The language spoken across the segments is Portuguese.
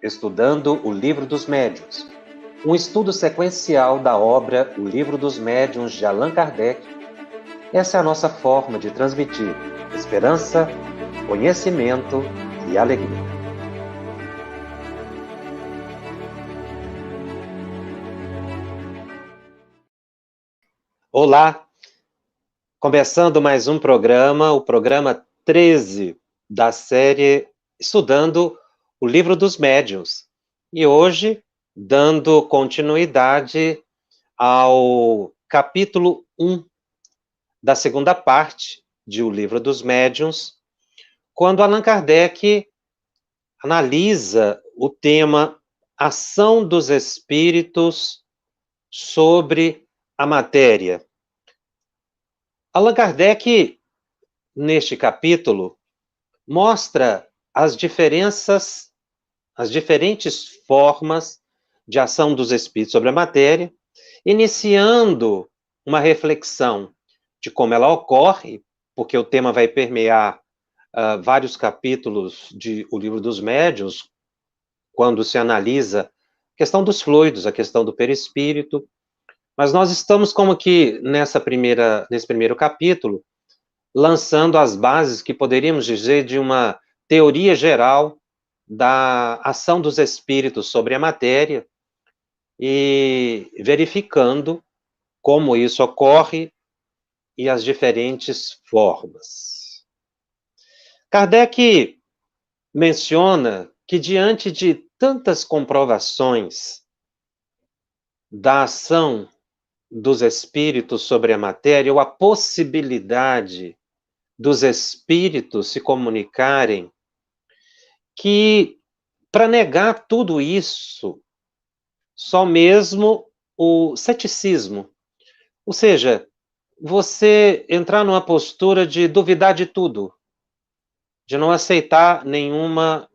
estudando o Livro dos Médiuns, um estudo sequencial da obra O Livro dos Médiuns de Allan Kardec. Essa é a nossa forma de transmitir esperança, conhecimento e alegria. Olá! Começando mais um programa, o programa 13 da série Estudando o Livro dos Médiuns. E hoje, dando continuidade ao capítulo 1 da segunda parte de O Livro dos Médiuns, quando Allan Kardec analisa o tema ação dos espíritos sobre a matéria. Allan Kardec, neste capítulo, mostra as diferentes formas de ação dos espíritos sobre a matéria, iniciando uma reflexão de como ela ocorre, porque o tema vai permear vários capítulos de O Livro dos Médiuns, quando se analisa a questão dos fluidos, a questão do perispírito. Mas nós estamos como que nesse primeiro capítulo, lançando as bases que poderíamos dizer de uma teoria geral da ação dos espíritos sobre a matéria e verificando como isso ocorre e as diferentes formas. Kardec menciona que diante de tantas comprovações da ação dos espíritos sobre a matéria, ou a possibilidade dos espíritos se comunicarem, que para negar tudo isso, só mesmo o ceticismo, ou seja, você entrar numa postura de duvidar de tudo, de não aceitar nenhuma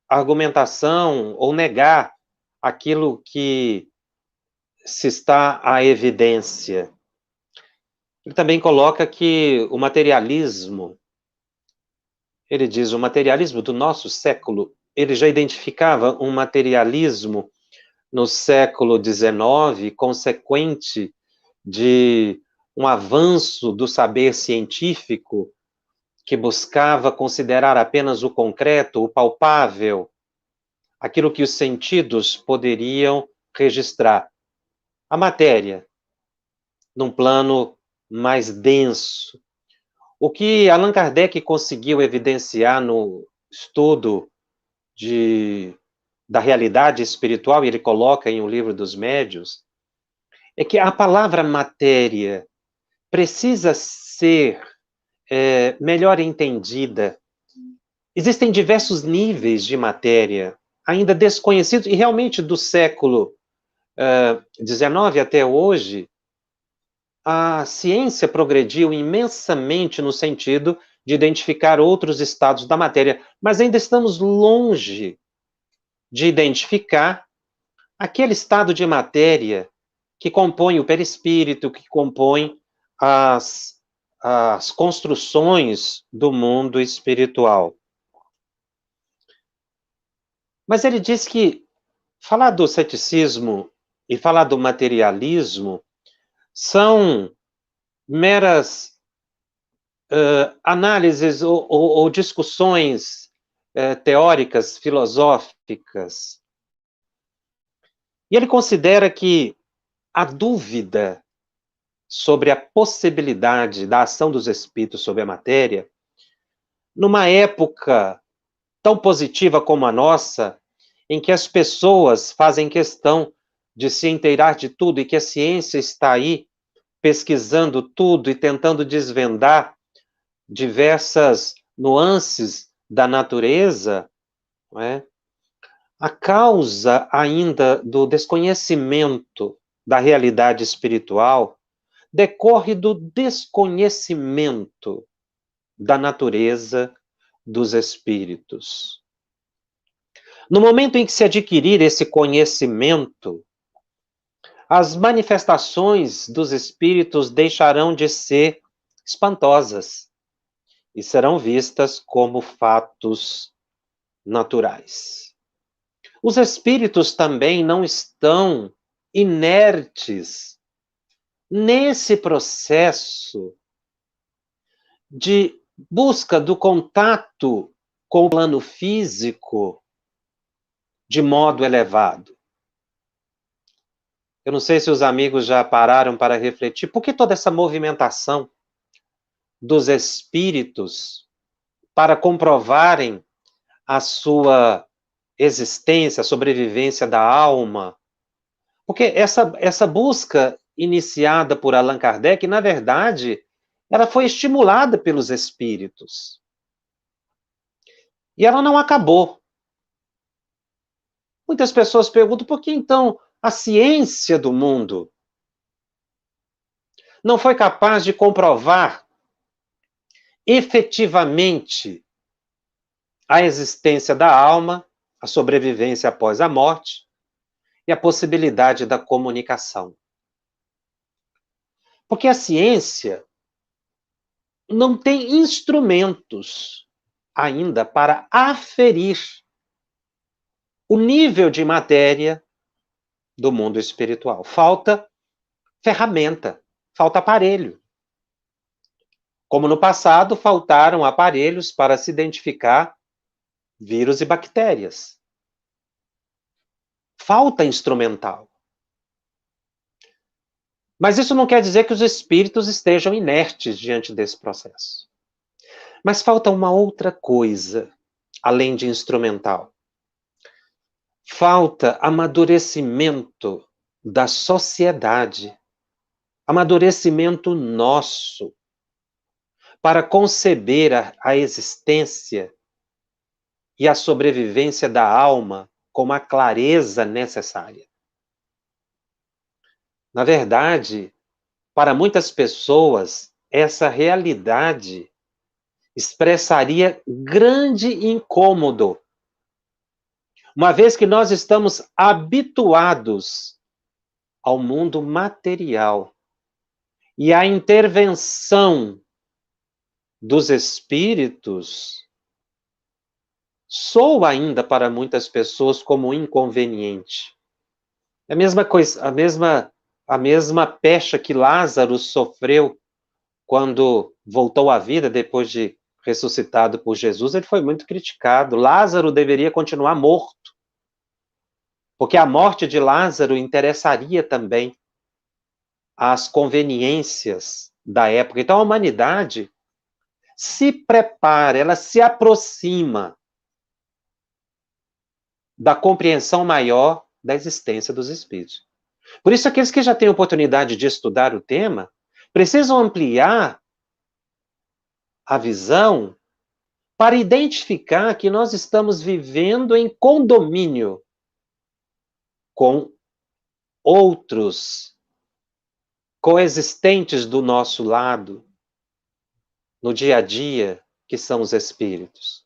argumentação ou negar aquilo que se está à evidência. Ele também coloca que o materialismo, ele diz, o materialismo do nosso século, ele já identificava um materialismo no século XIX, consequente de um avanço do saber científico que buscava considerar apenas o concreto, o palpável, aquilo que os sentidos poderiam registrar. A matéria, num plano mais denso. O que Allan Kardec conseguiu evidenciar no estudo da realidade espiritual, e ele coloca em O Livro dos Médiuns, é que a palavra matéria precisa ser melhor entendida. Existem diversos níveis de matéria ainda desconhecidos, e realmente do século XIX até hoje, a ciência progrediu imensamente no sentido de identificar outros estados da matéria, mas ainda estamos longe de identificar aquele estado de matéria que compõe o perispírito, que compõe as construções do mundo espiritual. Mas ele diz que falar do ceticismo e falar do materialismo são meras análises ou discussões teóricas, filosóficas. E ele considera que a dúvida sobre a possibilidade da ação dos espíritos sobre a matéria, numa época tão positiva como a nossa, em que as pessoas fazem questão de se inteirar de tudo e que a ciência está aí pesquisando tudo e tentando desvendar diversas nuances da natureza, não é? A causa ainda do desconhecimento da realidade espiritual decorre do desconhecimento da natureza dos espíritos. No momento em que se adquirir esse conhecimento, as manifestações dos espíritos deixarão de ser espantosas e serão vistas como fatos naturais. Os espíritos também não estão inertes nesse processo de busca do contato com o plano físico de modo elevado. Eu não sei se os amigos já pararam para refletir, por que toda essa movimentação dos espíritos para comprovarem a sua existência, a sobrevivência da alma? Porque essa busca iniciada por Allan Kardec, na verdade, ela foi estimulada pelos espíritos. E ela não acabou. Muitas pessoas perguntam por que então a ciência do mundo não foi capaz de comprovar efetivamente a existência da alma, a sobrevivência após a morte e a possibilidade da comunicação. Porque a ciência não tem instrumentos ainda para aferir o nível de matéria do mundo espiritual. Falta ferramenta, falta aparelho. Como no passado, faltaram aparelhos para se identificar vírus e bactérias. Falta instrumental. Mas isso não quer dizer que os espíritos estejam inertes diante desse processo. Mas falta uma outra coisa, além de instrumental. Falta amadurecimento da sociedade, amadurecimento nosso, para conceber a existência e a sobrevivência da alma com a clareza necessária. Na verdade, para muitas pessoas, essa realidade expressaria grande incômodo, uma vez que nós estamos habituados ao mundo material e à intervenção dos espíritos soa ainda para muitas pessoas como inconveniente. É a mesma coisa, a mesma pecha que Lázaro sofreu quando voltou à vida depois de ressuscitado por Jesus. Ele foi muito criticado. Lázaro deveria continuar morto, porque a morte de Lázaro interessaria também às conveniências da época. Então a humanidade se prepara, ela se aproxima da compreensão maior da existência dos espíritos. Por isso, aqueles que já têm oportunidade de estudar o tema precisam ampliar a visão para identificar que nós estamos vivendo em condomínio com outros coexistentes do nosso lado, no dia a dia, que são os espíritos.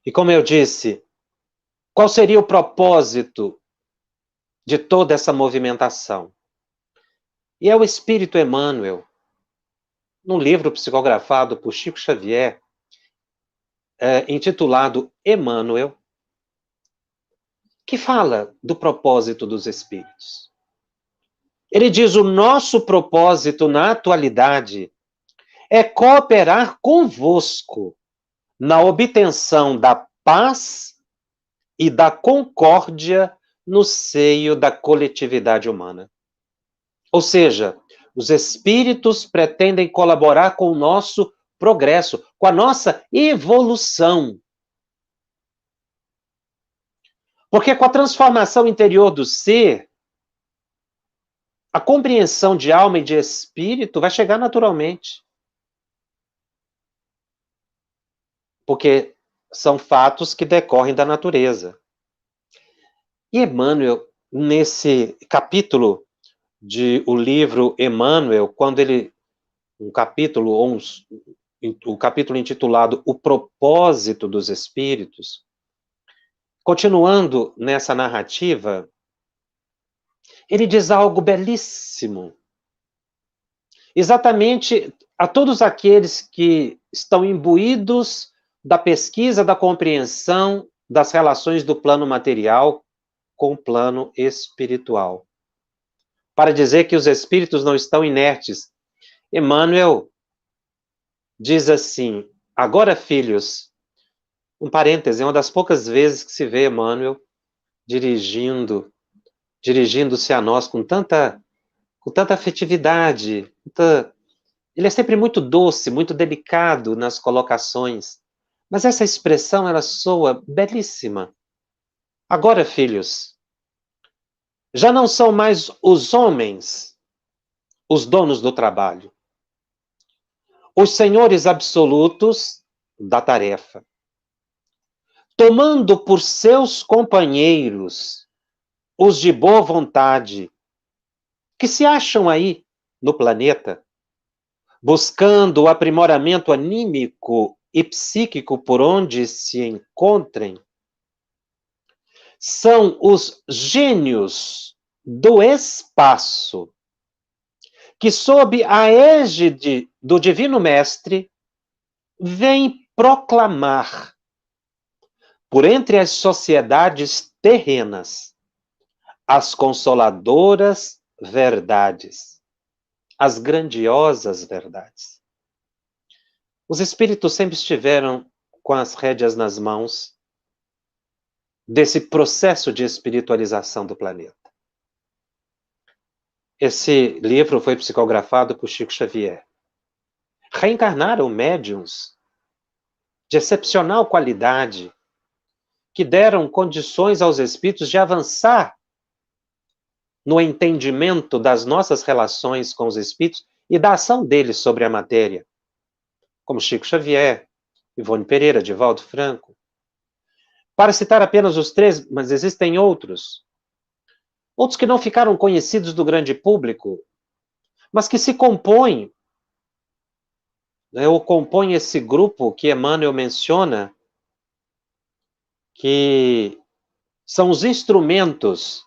E como eu disse, qual seria o propósito de toda essa movimentação? E é o Espírito Emmanuel, num livro psicografado por Chico Xavier, intitulado Emmanuel, que fala do propósito dos espíritos. Ele diz: o nosso propósito na atualidade é cooperar convosco na obtenção da paz e da concórdia no seio da coletividade humana. Ou seja, os espíritos pretendem colaborar com o nosso progresso, com a nossa evolução. Porque com a transformação interior do ser, a compreensão de alma e de espírito vai chegar naturalmente. Porque são fatos que decorrem da natureza. E Emmanuel, nesse capítulo o livro Emmanuel, quando ele, o capítulo intitulado O Propósito dos Espíritos, continuando nessa narrativa, ele diz algo belíssimo. Exatamente a todos aqueles que estão imbuídos da pesquisa, da compreensão das relações do plano material com o plano espiritual. Para dizer que os espíritos não estão inertes, Emmanuel diz assim: agora, filhos, um parêntese, é uma das poucas vezes que se vê Emmanuel dirigindo-se a nós com tanta afetividade. Ele é sempre muito doce, muito delicado nas colocações. Mas essa expressão, ela soa belíssima. Agora, filhos, já não são mais os homens os donos do trabalho, os senhores absolutos da tarefa, tomando por seus companheiros os de boa vontade, que se acham aí no planeta, buscando o aprimoramento anímico e psíquico por onde se encontrem, são os gênios do espaço, que sob a égide do Divino Mestre, vêm proclamar, por entre as sociedades terrenas, as consoladoras verdades, as grandiosas verdades. Os espíritos sempre estiveram com as rédeas nas mãos desse processo de espiritualização do planeta. Esse livro foi psicografado por Chico Xavier. Reencarnaram médiuns de excepcional qualidade, que deram condições aos espíritos de avançar no entendimento das nossas relações com os espíritos e da ação deles sobre a matéria, como Chico Xavier, Ivone Pereira, Divaldo Franco. Para citar apenas os três, mas existem outros. Outros que não ficaram conhecidos do grande público, mas que se compõem, ou compõem esse grupo que Emmanuel menciona, que são os instrumentos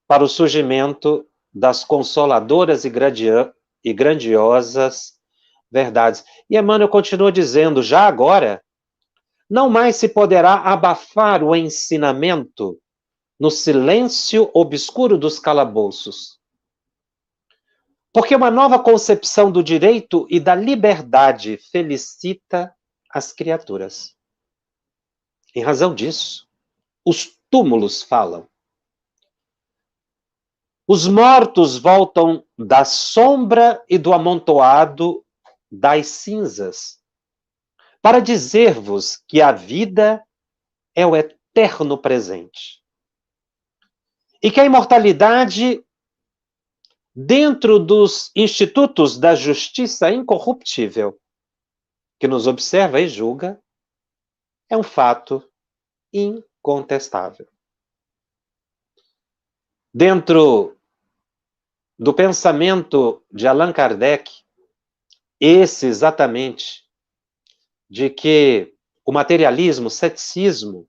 para o surgimento das consoladoras e grandiosas verdades. E Emmanuel continua dizendo, já agora, não mais se poderá abafar o ensinamento no silêncio obscuro dos calabouços. Porque uma nova concepção do direito e da liberdade felicita as criaturas. Em razão disso, os túmulos falam. Os mortos voltam da sombra e do amontoado das cinzas, para dizer-vos que a vida é o eterno presente. E que a imortalidade, dentro dos institutos da justiça incorruptível, que nos observa e julga, é um fato incontestável. Dentro do pensamento de Allan Kardec, esse exatamente, de que o materialismo, o ceticismo,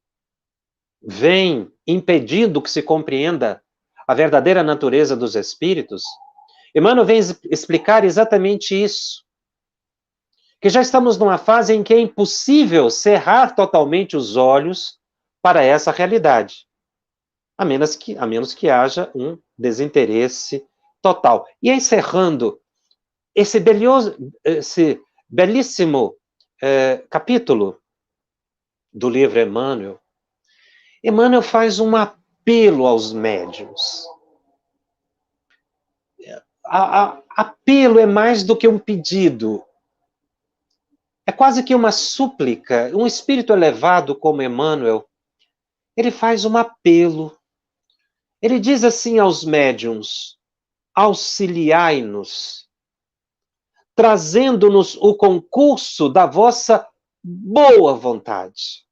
vem impedindo que se compreenda a verdadeira natureza dos espíritos, Emmanuel vem explicar exatamente isso. Que já estamos numa fase em que é impossível cerrar totalmente os olhos para essa realidade, a menos que haja um desinteresse total. E encerrando esse belíssimo capítulo do livro Emmanuel, Emmanuel faz um apelo aos médiuns. Apelo é mais do que um pedido. É quase que uma súplica. Um espírito elevado como Emmanuel, ele faz um apelo. Ele diz assim aos médiuns: auxiliai-nos, trazendo-nos o concurso da vossa boa vontade,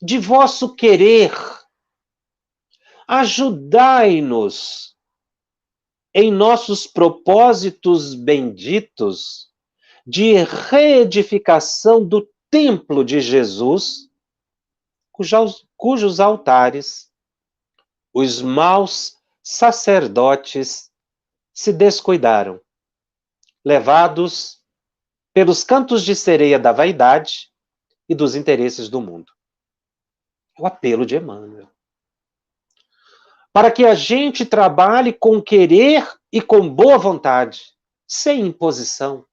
de vosso querer. Ajudai-nos em nossos propósitos benditos de reedificação do templo de Jesus, cujos altares os maus sacerdotes se descuidaram, levados pelos cantos de sereia da vaidade e dos interesses do mundo. É o apelo de Emmanuel. Para que a gente trabalhe com querer e com boa vontade, sem imposição,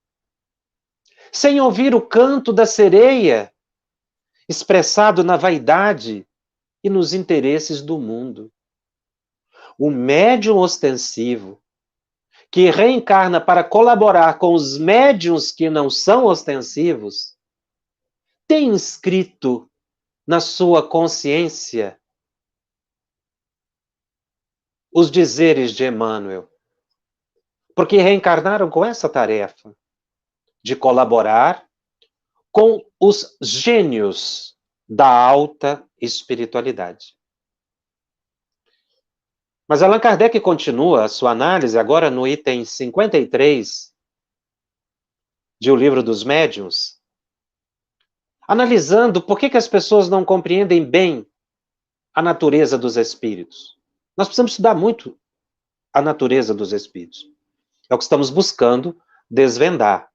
sem ouvir o canto da sereia, expressado na vaidade e nos interesses do mundo. O médium ostensivo, que reencarna para colaborar com os médiuns que não são ostensivos, tem inscrito na sua consciência os dizeres de Emmanuel, porque reencarnaram com essa tarefa de colaborar com os gênios da alta espiritualidade. Mas Allan Kardec continua a sua análise agora no item 53 de O Livro dos Médiuns, analisando por que as pessoas não compreendem bem a natureza dos espíritos. Nós precisamos estudar muito a natureza dos espíritos. É o que estamos buscando desvendar.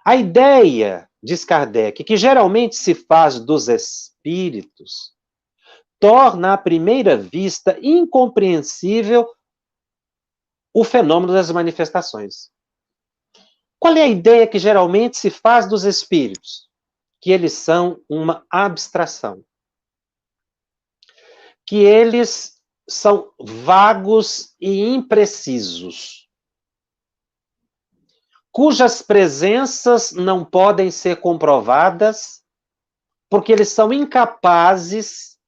A ideia, diz Kardec, que geralmente se faz dos espíritos, torna à primeira vista incompreensível o fenômeno das manifestações. Qual é a ideia que geralmente se faz dos espíritos? Que eles são uma abstração. Que eles são vagos e imprecisos, cujas presenças não podem ser comprovadas, porque eles são incapazes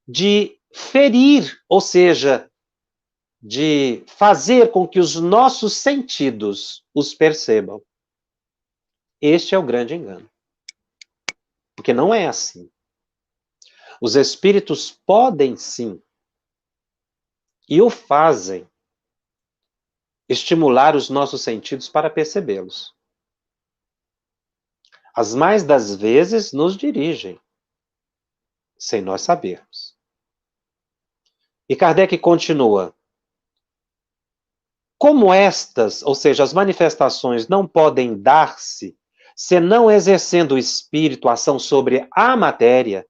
de ferir, ou seja, de fazer com que os nossos sentidos os percebam. Este é o grande engano. Porque não é assim. Os espíritos podem sim, e o fazem, estimular os nossos sentidos para percebê-los. As mais das vezes nos dirigem, sem nós sabermos. E Kardec continua: como estas, ou seja, as manifestações não podem dar-se senão exercendo o espírito ação sobre a matéria,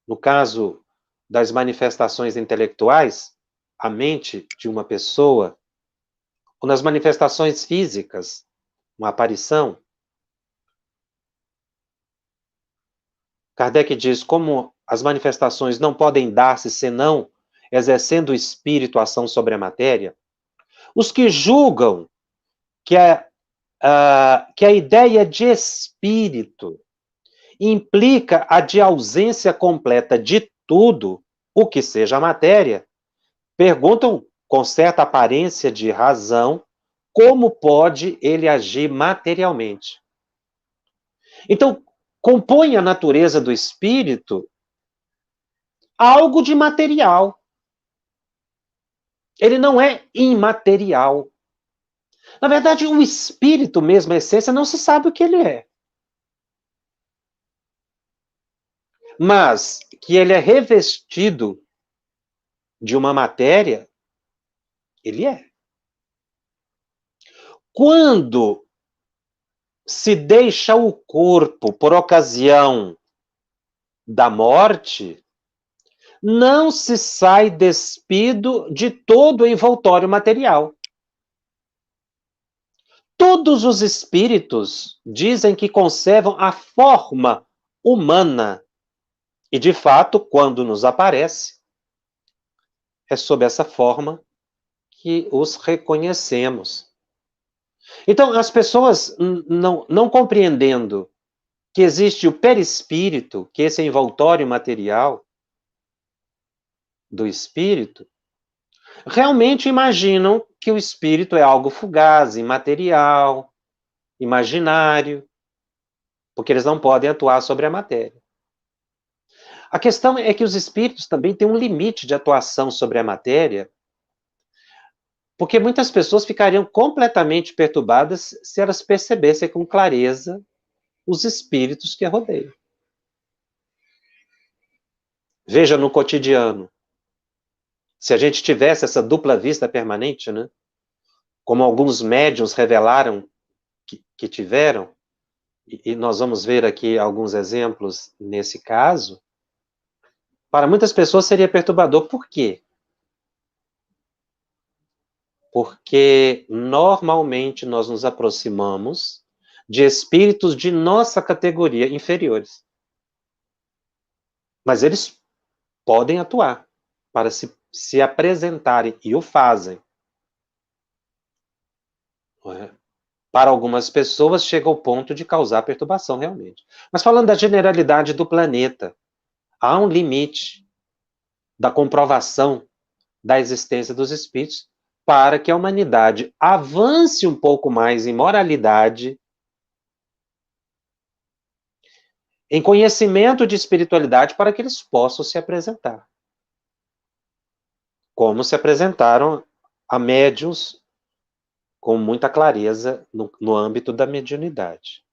no caso das manifestações intelectuais, a mente de uma pessoa, ou nas manifestações físicas, uma aparição. Kardec diz, como as manifestações não podem dar-se senão exercendo o espírito ação sobre a matéria, os que julgam que a ideia de espírito implica a de ausência completa de tudo o que seja matéria, perguntam com certa aparência de razão como pode ele agir materialmente. Então, compõe a natureza do espírito algo de material. Ele não é imaterial. Na verdade, o espírito mesmo, a essência, não se sabe o que ele é. Mas que ele é revestido de uma matéria, ele é. Quando se deixa o corpo por ocasião da morte, não se sai despido de todo o envoltório material. Todos os espíritos dizem que conservam a forma humana. E, de fato, quando nos aparece, é sob essa forma que os reconhecemos. Então, as pessoas não compreendendo que existe o perispírito, que esse é envoltório material do espírito, realmente imaginam que o espírito é algo fugaz, imaterial, imaginário, porque eles não podem atuar sobre a matéria. A questão é que os espíritos também têm um limite de atuação sobre a matéria, porque muitas pessoas ficariam completamente perturbadas se elas percebessem com clareza os espíritos que a rodeiam. Veja no cotidiano. Se a gente tivesse essa dupla vista permanente, né? Como alguns médiuns revelaram que tiveram, e nós vamos ver aqui alguns exemplos nesse caso, para muitas pessoas seria perturbador. Por quê? Porque normalmente nós nos aproximamos de espíritos de nossa categoria inferiores. Mas eles podem atuar para se apresentarem, e o fazem. Não é? Para algumas pessoas chega ao ponto de causar perturbação realmente. Mas falando da generalidade do planeta, há um limite da comprovação da existência dos espíritos para que a humanidade avance um pouco mais em moralidade, em conhecimento de espiritualidade, para que eles possam se apresentar. Como se apresentaram a médiuns com muita clareza no âmbito da mediunidade.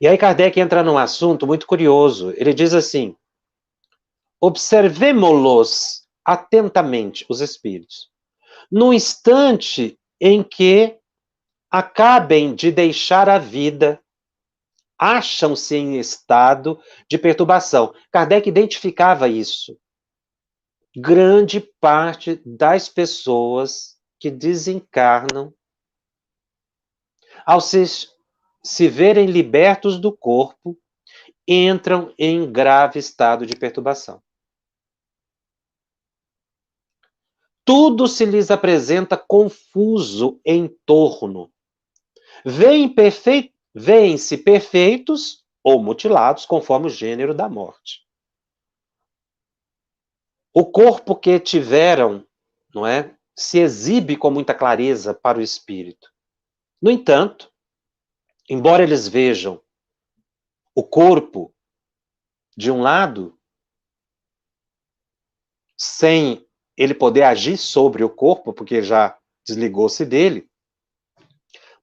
E aí Kardec entra num assunto muito curioso. Ele diz assim: observemo-los atentamente, os espíritos, no instante em que acabem de deixar a vida, acham-se em estado de perturbação. Kardec identificava isso. Grande parte das pessoas que desencarnam, ao se verem libertos do corpo, entram em grave estado de perturbação. Tudo se lhes apresenta confuso em torno. Veem-se perfeitos ou mutilados, conforme o gênero da morte. O corpo que tiveram, não é, se exibe com muita clareza para o espírito. No entanto, embora eles vejam o corpo de um lado, sem ele poder agir sobre o corpo, porque já desligou-se dele,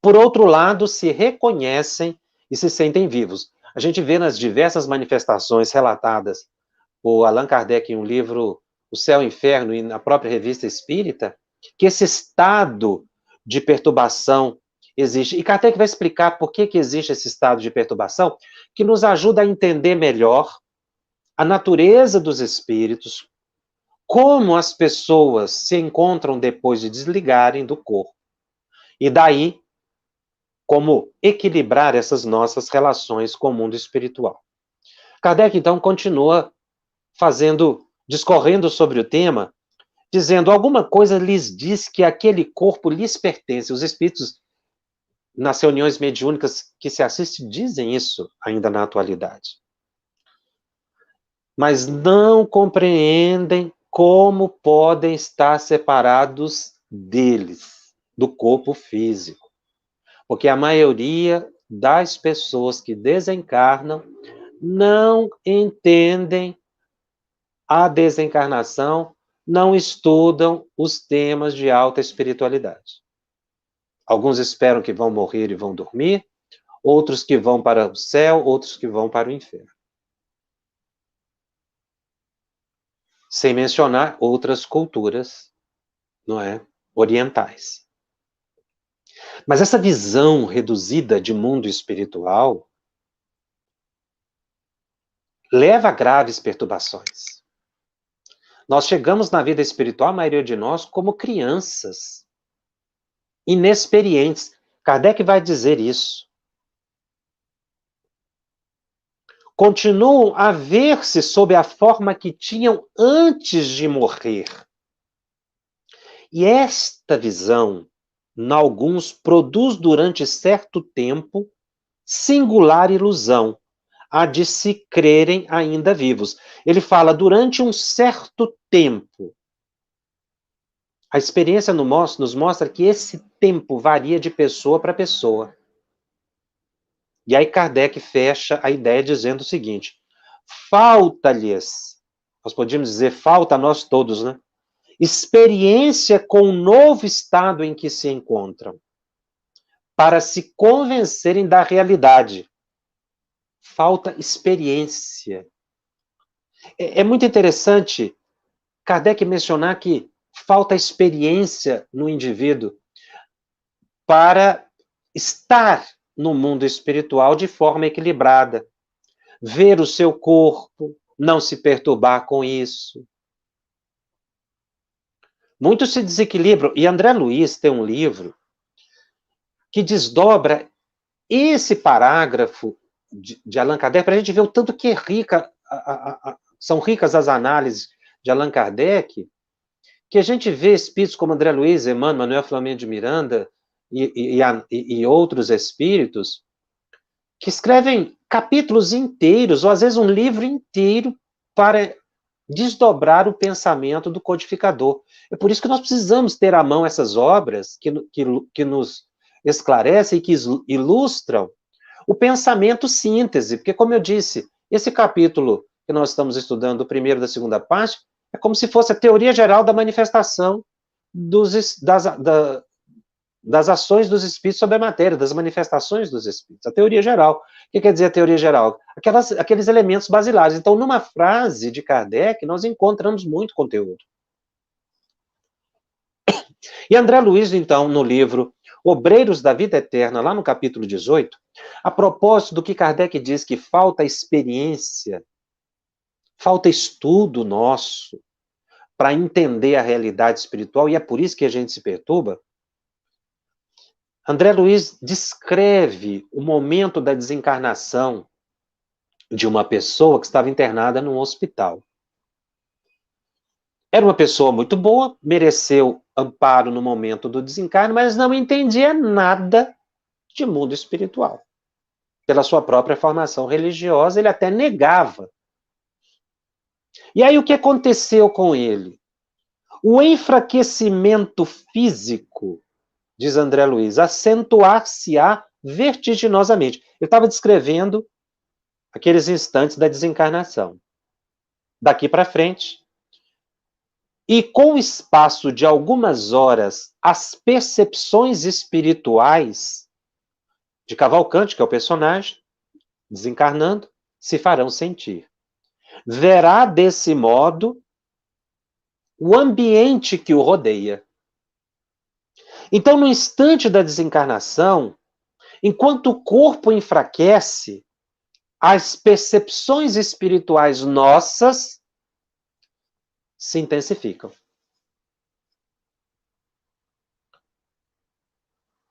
por outro lado, se reconhecem e se sentem vivos. A gente vê nas diversas manifestações relatadas por Allan Kardec em um livro, O Céu e o Inferno, e na própria Revista Espírita, que esse estado de perturbação existe. E Kardec vai explicar por que existe esse estado de perturbação, que nos ajuda a entender melhor a natureza dos espíritos, como as pessoas se encontram depois de desligarem do corpo. E daí, como equilibrar essas nossas relações com o mundo espiritual. Kardec, então, continua discorrendo sobre o tema, dizendo: alguma coisa lhes diz que aquele corpo lhes pertence. Os espíritos, nas reuniões mediúnicas que se assiste, dizem isso ainda na atualidade. Mas não compreendem como podem estar separados deles, do corpo físico. Porque a maioria das pessoas que desencarnam não entendem a desencarnação, não estudam os temas de alta espiritualidade. Alguns esperam que vão morrer e vão dormir, outros que vão para o céu, outros que vão para o inferno. Sem mencionar outras culturas, não é, orientais. Mas essa visão reduzida de mundo espiritual leva a graves perturbações. Nós chegamos na vida espiritual, a maioria de nós, como crianças, inexperientes. Kardec vai dizer isso. Continuam a ver-se sob a forma que tinham antes de morrer. E esta visão, em alguns, produz durante certo tempo singular ilusão, a de se crerem ainda vivos. Ele fala durante um certo tempo. A experiência nos mostra que esse tempo varia de pessoa para pessoa. E aí Kardec fecha a ideia dizendo o seguinte: falta-lhes, nós podíamos dizer falta a nós todos, né? Experiência com o novo estado em que se encontram, para se convencerem da realidade. Falta experiência. É muito interessante Kardec mencionar que falta experiência no indivíduo para estar no mundo espiritual de forma equilibrada. Ver o seu corpo, não se perturbar com isso. Muitos se desequilibram. E André Luiz tem um livro que desdobra esse parágrafo de Allan Kardec para a gente ver o tanto que é rica, são ricas as análises de Allan Kardec, que a gente vê espíritos como André Luiz, Emmanuel, Manuel Flamengo de Miranda e outros espíritos que escrevem capítulos inteiros, ou às vezes um livro inteiro, para desdobrar o pensamento do codificador. É por isso que nós precisamos ter à mão essas obras que nos esclarecem e que ilustram o pensamento síntese, porque, como eu disse, esse capítulo que nós estamos estudando, do primeiro e da segunda parte, é como se fosse a teoria geral da manifestação das ações dos espíritos sobre a matéria, das manifestações dos espíritos, a teoria geral. O que quer dizer a teoria geral? Aqueles elementos basilares. Então, numa frase de Kardec, nós encontramos muito conteúdo. E André Luiz, então, no livro Obreiros da Vida Eterna, lá no capítulo 18, a propósito do que Kardec diz que falta experiência, falta estudo nosso para entender a realidade espiritual, e é por isso que a gente se perturba, André Luiz descreve o momento da desencarnação de uma pessoa que estava internada num hospital. Era uma pessoa muito boa, mereceu amparo no momento do desencarne, mas não entendia nada de mundo espiritual. Pela sua própria formação religiosa, ele até negava. E aí o que aconteceu com ele? O enfraquecimento físico, diz André Luiz, acentuar-se-á vertiginosamente. Ele estava descrevendo aqueles instantes da desencarnação. Daqui para frente, e com o espaço de algumas horas, as percepções espirituais de Cavalcante, que é o personagem, desencarnando, se farão sentir. Verá desse modo o ambiente que o rodeia. Então, no instante da desencarnação, enquanto o corpo enfraquece, as percepções espirituais nossas se intensificam.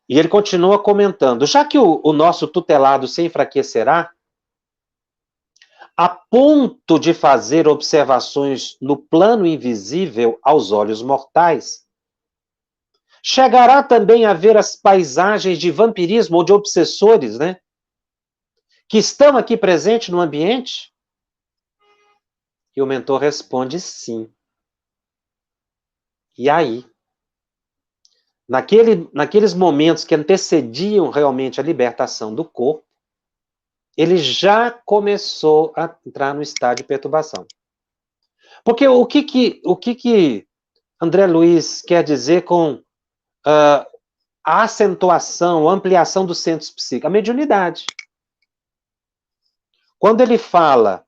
E ele continua comentando, já que o nosso tutelado se enfraquecerá, a ponto de fazer observações no plano invisível aos olhos mortais, chegará também a ver as paisagens de vampirismo ou de obsessores, né? Que estão aqui presentes no ambiente? E o mentor responde sim. E aí? Naqueles momentos que antecediam realmente a libertação do corpo, ele já começou a entrar no estado de perturbação. Porque o que André Luiz quer dizer com a acentuação, a ampliação dos centros psíquicos? A mediunidade. Quando ele fala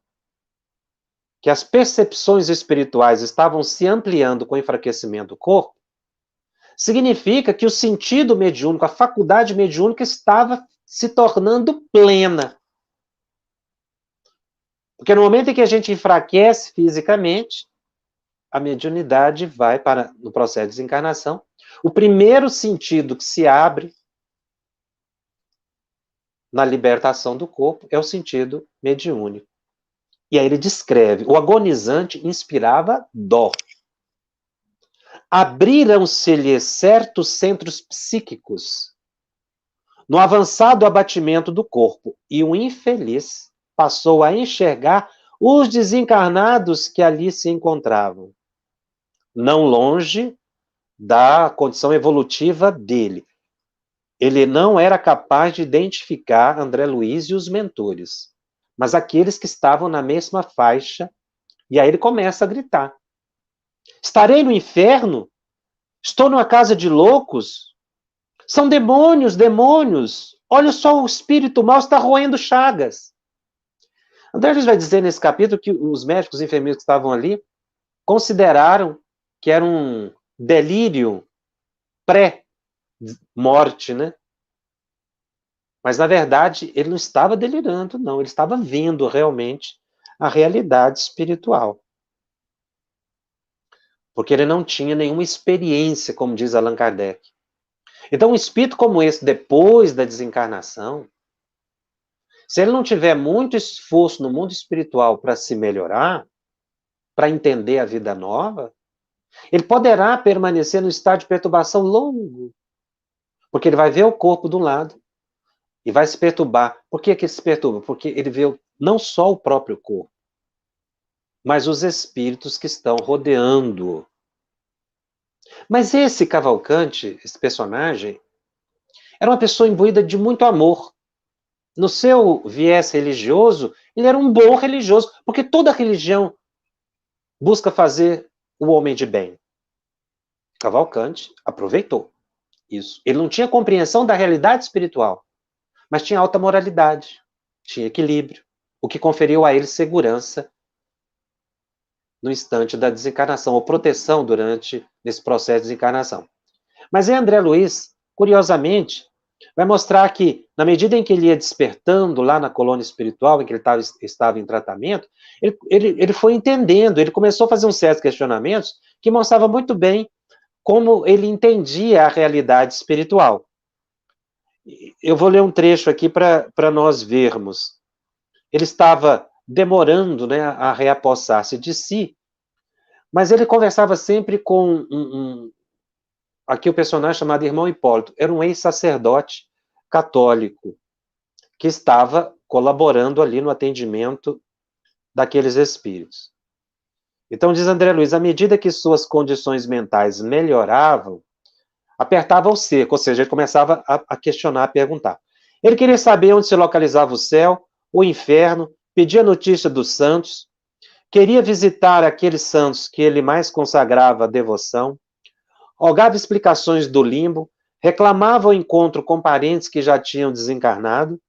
que as percepções espirituais estavam se ampliando com o enfraquecimento do corpo, significa que o sentido mediúnico, a faculdade mediúnica estava se tornando plena. Porque no momento em que a gente enfraquece fisicamente, a mediunidade vai para, no processo de desencarnação, o primeiro sentido que se abre na libertação do corpo é o sentido mediúnico. E aí ele descreve, o agonizante inspirava dó. Abriram-se-lhe certos centros psíquicos no avançado abatimento do corpo, e o infeliz passou a enxergar os desencarnados que ali se encontravam, não longe da condição evolutiva dele. Ele não era capaz de identificar André Luiz e os mentores, mas aqueles que estavam na mesma faixa, e aí ele começa a gritar. Estarei no inferno? Estou numa casa de loucos? São demônios, demônios! Olha só, o espírito mau está roendo chagas. André Luiz vai dizer nesse capítulo que os médicos e enfermeiros que estavam ali consideraram que era um delírio pré-morte, né? Mas, na verdade, ele não estava delirando, não. Ele estava vendo realmente a realidade espiritual. Porque ele não tinha nenhuma experiência, como diz Allan Kardec. Então, um espírito como esse, depois da desencarnação, se ele não tiver muito esforço no mundo espiritual para se melhorar, para entender a vida nova, ele poderá permanecer no estado de perturbação longo. Porque ele vai ver o corpo de um lado e vai se perturbar. Por que ele se perturba? Porque ele vê não só o próprio corpo, mas os espíritos que estão rodeando-o. Mas esse Cavalcante, esse personagem, era uma pessoa imbuída de muito amor. No seu viés religioso, ele era um bom religioso, porque toda religião busca fazer o homem de bem. Cavalcante aproveitou isso. Ele não tinha compreensão da realidade espiritual, mas tinha alta moralidade, tinha equilíbrio, o que conferiu a ele segurança no instante da desencarnação, ou proteção durante esse processo de desencarnação. Mas em André Luiz, curiosamente, vai mostrar que, na medida em que ele ia despertando lá na colônia espiritual, em que ele estava em tratamento, ele foi entendendo, ele começou a fazer uns certos questionamentos que mostravam muito bem como ele entendia a realidade espiritual. Eu vou ler um trecho aqui para nós vermos. Ele estava demorando, né, a reapossar-se de si, mas ele conversava sempre com aqui o personagem chamado Irmão Hipólito. Era um ex-sacerdote católico que estava colaborando ali no atendimento daqueles espíritos. Então, diz André Luiz, à medida que suas condições mentais melhoravam, apertava o cerco, ou seja, ele começava a questionar, a perguntar. Ele queria saber onde se localizava o céu, o inferno, pedia notícia dos santos, queria visitar aqueles santos que ele mais consagrava a devoção, rogava explicações do limbo, reclamava o encontro com parentes que já tinham desencarnado,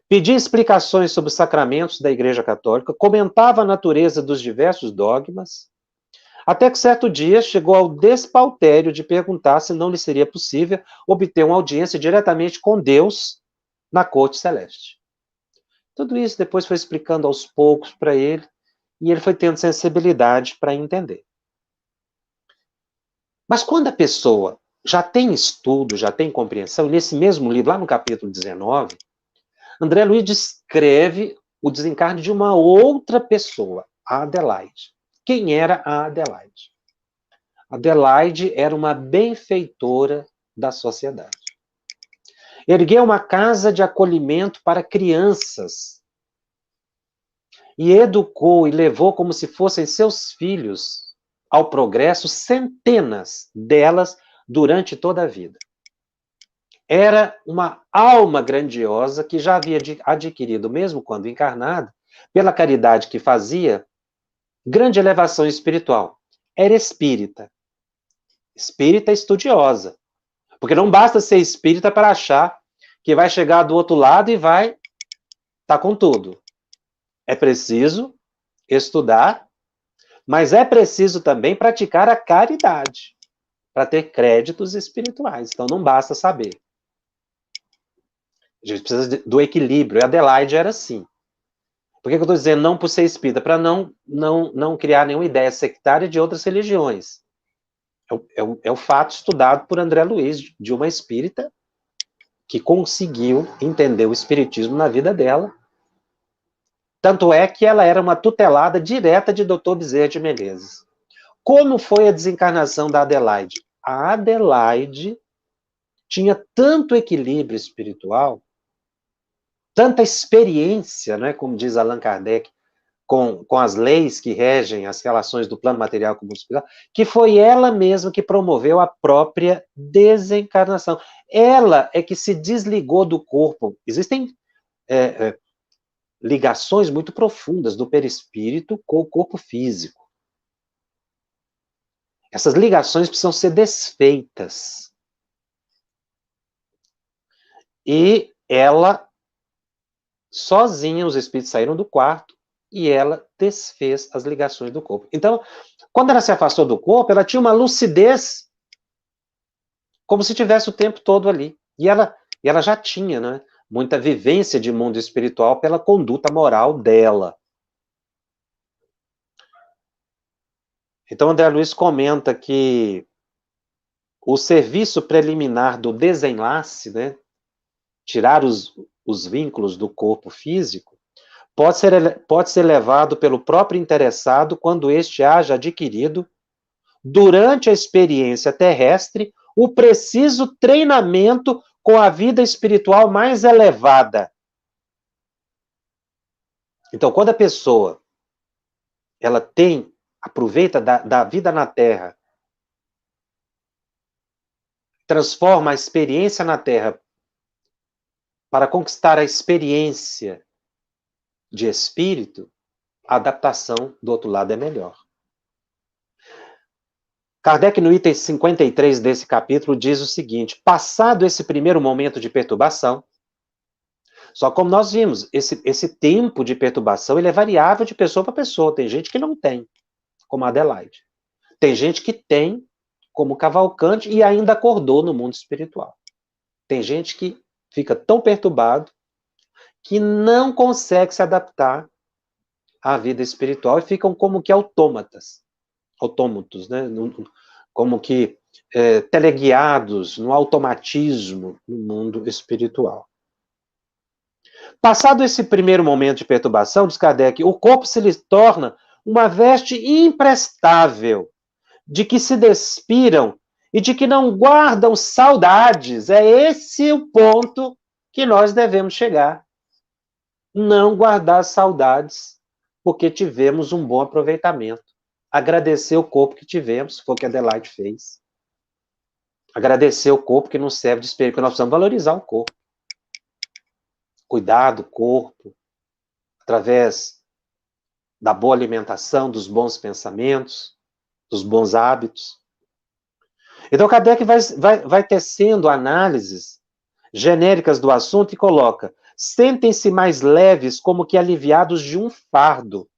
pedia explicações sobre os sacramentos da Igreja Católica, comentava a natureza dos diversos dogmas, até que certo dia chegou ao despautério de perguntar se não lhe seria possível obter uma audiência diretamente com Deus na corte celeste. Tudo isso depois foi explicando aos poucos para ele, e ele foi tendo sensibilidade para entender. Mas quando a pessoa já tem estudo, já tem compreensão, nesse mesmo livro, lá no capítulo 19, André Luiz descreve o desencarne de uma outra pessoa, a Adelaide. Quem era a Adelaide? Adelaide era uma benfeitora da sociedade. Ergueu uma casa de acolhimento para crianças e educou e levou como se fossem seus filhos ao progresso centenas delas durante toda a vida. Era uma alma grandiosa que já havia adquirido, mesmo quando encarnada, pela caridade que fazia, grande elevação espiritual. Era espírita. Espírita estudiosa. Porque não basta ser espírita para achar que vai chegar do outro lado e vai estar com tudo. É preciso estudar, mas é preciso também praticar a caridade para ter créditos espirituais. Então não basta saber. A gente precisa do equilíbrio. E Adelaide era assim. Por que eu estou dizendo não por ser espírita? Para não criar nenhuma ideia sectária de outras religiões. É o fato estudado por André Luiz, de uma espírita que conseguiu entender o espiritismo na vida dela. Tanto é que ela era uma tutelada direta de Dr. Bezerra de Menezes. Como foi a desencarnação da Adelaide? A Adelaide tinha tanto equilíbrio espiritual, tanta experiência, né, como diz Allan Kardec, com as leis que regem as relações do plano material com o mundo espiritual, que foi ela mesma que promoveu a própria desencarnação. Ela é que se desligou do corpo. Existem ligações muito profundas do perispírito com o corpo físico. Essas ligações precisam ser desfeitas. E ela, sozinha, os espíritos saíram do quarto e ela desfez as ligações do corpo. Então, quando ela se afastou do corpo, ela tinha uma lucidez como se tivesse o tempo todo ali. E ela E ela já tinha, né, muita vivência de mundo espiritual pela conduta moral dela. Então, André Luiz comenta que o serviço preliminar do desenlace, né, tirar os vínculos do corpo físico, pode ser levado pelo próprio interessado quando este haja adquirido, durante a experiência terrestre, o preciso treinamento com a vida espiritual mais elevada. Então, quando a pessoa ela aproveita da vida na Terra, transforma a experiência na Terra para conquistar a experiência de espírito, a adaptação do outro lado é melhor. Kardec, no item 53 desse capítulo, diz o seguinte: passado esse primeiro momento de perturbação, só como nós vimos, esse tempo de perturbação ele é variável de pessoa para pessoa. Tem gente que não tem, como a Adelaide. Tem gente que tem, como Cavalcante, e ainda acordou no mundo espiritual. Tem gente que fica tão perturbado que não consegue se adaptar à vida espiritual e ficam como que autômatos, né? Como que teleguiados no automatismo no mundo espiritual. Passado esse primeiro momento de perturbação, diz Kardec, o corpo se lhe torna uma veste imprestável, de que se despiram e de que não guardam saudades. É esse o ponto que nós devemos chegar. Não guardar saudades, porque tivemos um bom aproveitamento. Agradecer o corpo que tivemos, foi o que a Adelaide fez. Agradecer o corpo que nos serve de espelho, porque nós precisamos valorizar o corpo. Cuidar do corpo, através da boa alimentação, dos bons pensamentos, dos bons hábitos. Então, Kardec vai tecendo análises genéricas do assunto e coloca: sentem-se mais leves, como que aliviados de um fardo.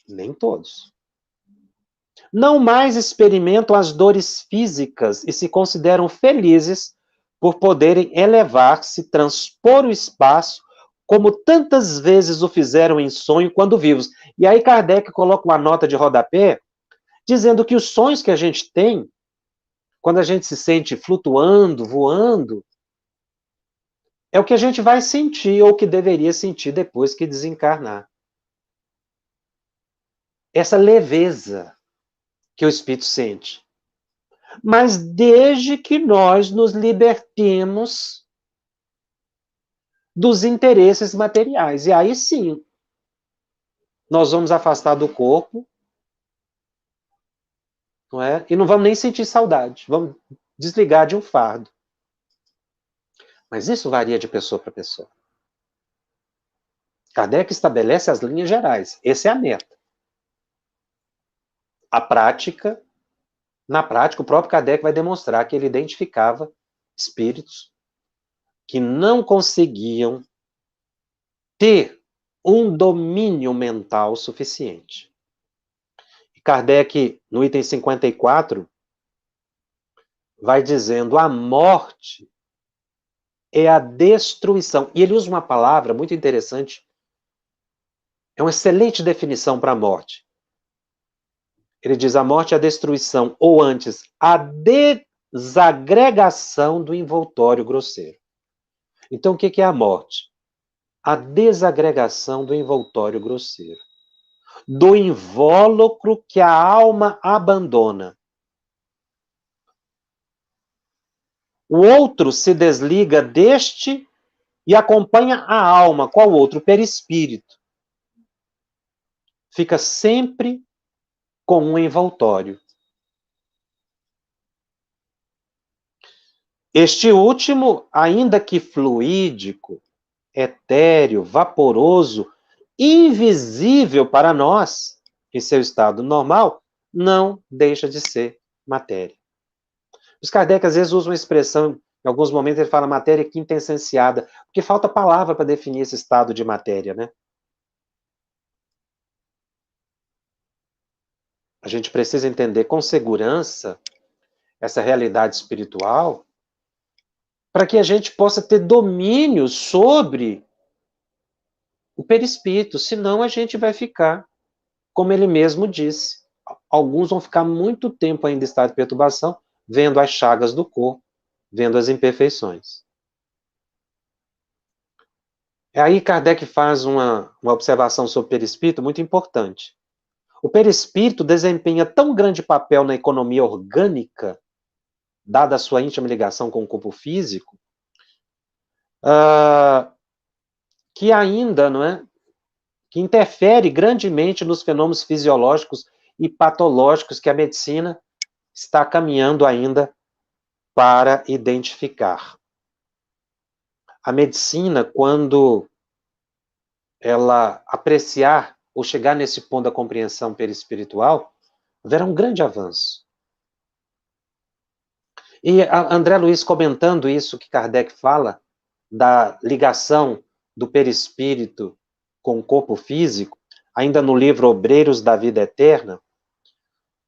Nem todos. Não mais experimentam as dores físicas e se consideram felizes por poderem elevar-se, transpor o espaço, como tantas vezes o fizeram em sonho quando vivos. E aí Kardec coloca uma nota de rodapé, dizendo que os sonhos que a gente tem, quando a gente se sente flutuando, voando, é o que a gente vai sentir, ou que deveria sentir depois que desencarnar. Essa leveza que o espírito sente. Mas desde que nós nos libertemos dos interesses materiais. E aí sim, nós vamos afastar do corpo, não é? E não vamos nem sentir saudade. Vamos desligar de um fardo. Mas isso varia de pessoa para pessoa. Kardec estabelece as linhas gerais. Essa é a meta. A prática, na prática, o próprio Kardec vai demonstrar que ele identificava espíritos que não conseguiam ter um domínio mental suficiente. E Kardec, no item 54, vai dizendo: a morte é a destruição. E ele usa uma palavra muito interessante, é uma excelente definição para a morte. Ele diz: a morte é a destruição, ou antes, a desagregação do envoltório grosseiro. Então, o que é a morte? A desagregação do envoltório grosseiro, do invólucro que a alma abandona. O outro se desliga deste e acompanha a alma. Qual outro? O perispírito. Fica sempre com um envoltório. Este último, ainda que fluídico, etéreo, vaporoso, invisível para nós, em seu estado normal, não deixa de ser matéria. Os Kardec às vezes usam uma expressão, em alguns momentos ele fala matéria quintessenciada, porque falta palavra para definir esse estado de matéria, né? A gente precisa entender com segurança essa realidade espiritual para que a gente possa ter domínio sobre o perispírito, senão a gente vai ficar, como ele mesmo disse, alguns vão ficar muito tempo ainda em estado de perturbação, vendo as chagas do corpo, vendo as imperfeições. Aí Kardec faz uma observação sobre o perispírito muito importante. O perispírito desempenha tão grande papel na economia orgânica, dada a sua íntima ligação com o corpo físico, que ainda, não é, que interfere grandemente nos fenômenos fisiológicos e patológicos que a medicina está caminhando ainda para identificar. A medicina, quando ela apreciar ou chegar nesse ponto da compreensão perispiritual, haverá um grande avanço. E André Luiz comentando isso que Kardec fala, da ligação do perispírito com o corpo físico, ainda no livro Obreiros da Vida Eterna,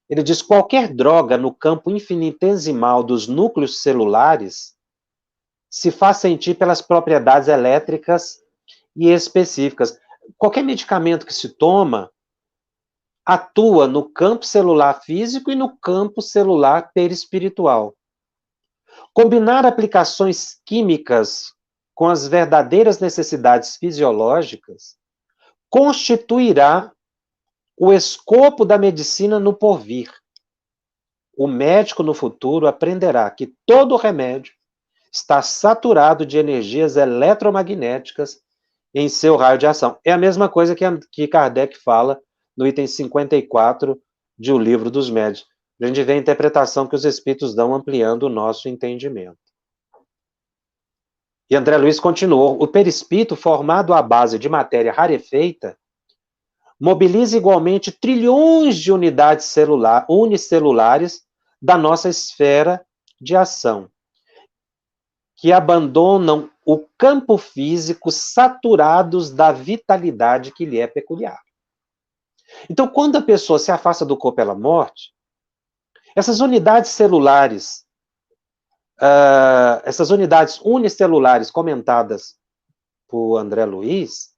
ele diz: qualquer droga no campo infinitesimal dos núcleos celulares se faz sentir pelas propriedades elétricas e específicas. Qualquer medicamento que se toma atua no campo celular físico e no campo celular perispiritual. Combinar aplicações químicas com as verdadeiras necessidades fisiológicas constituirá o escopo da medicina no porvir. O médico no futuro aprenderá que todo remédio está saturado de energias eletromagnéticas em seu raio de ação. É a mesma coisa que Kardec fala no item 54 de O Livro dos Médiuns. A gente vê a interpretação que os espíritos dão ampliando o nosso entendimento. E André Luiz continuou: o perispírito, formado à base de matéria rarefeita, mobiliza igualmente trilhões de unidades unicelulares da nossa esfera de ação, que abandonam o campo físico saturados da vitalidade que lhe é peculiar. Então, quando a pessoa se afasta do corpo pela morte, essas unidades celulares, essas unidades unicelulares comentadas por André Luiz,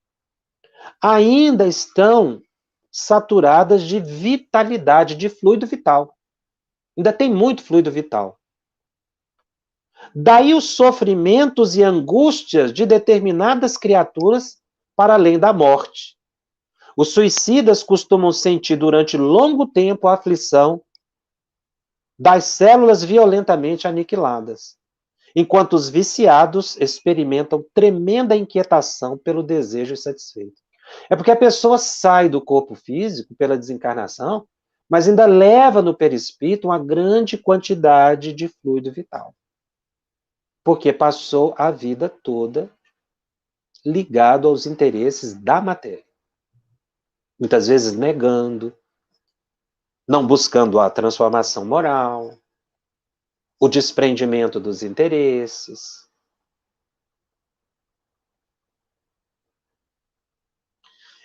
ainda estão saturadas de vitalidade, de fluido vital. Ainda tem muito fluido vital. Daí os sofrimentos e angústias de determinadas criaturas para além da morte. Os suicidas costumam sentir durante longo tempo a aflição das células violentamente aniquiladas, enquanto os viciados experimentam tremenda inquietação pelo desejo insatisfeito. É porque a pessoa sai do corpo físico pela desencarnação, mas ainda leva no perispírito uma grande quantidade de fluido vital. Porque passou a vida toda ligado aos interesses da matéria. Muitas vezes negando, não buscando a transformação moral, o desprendimento dos interesses.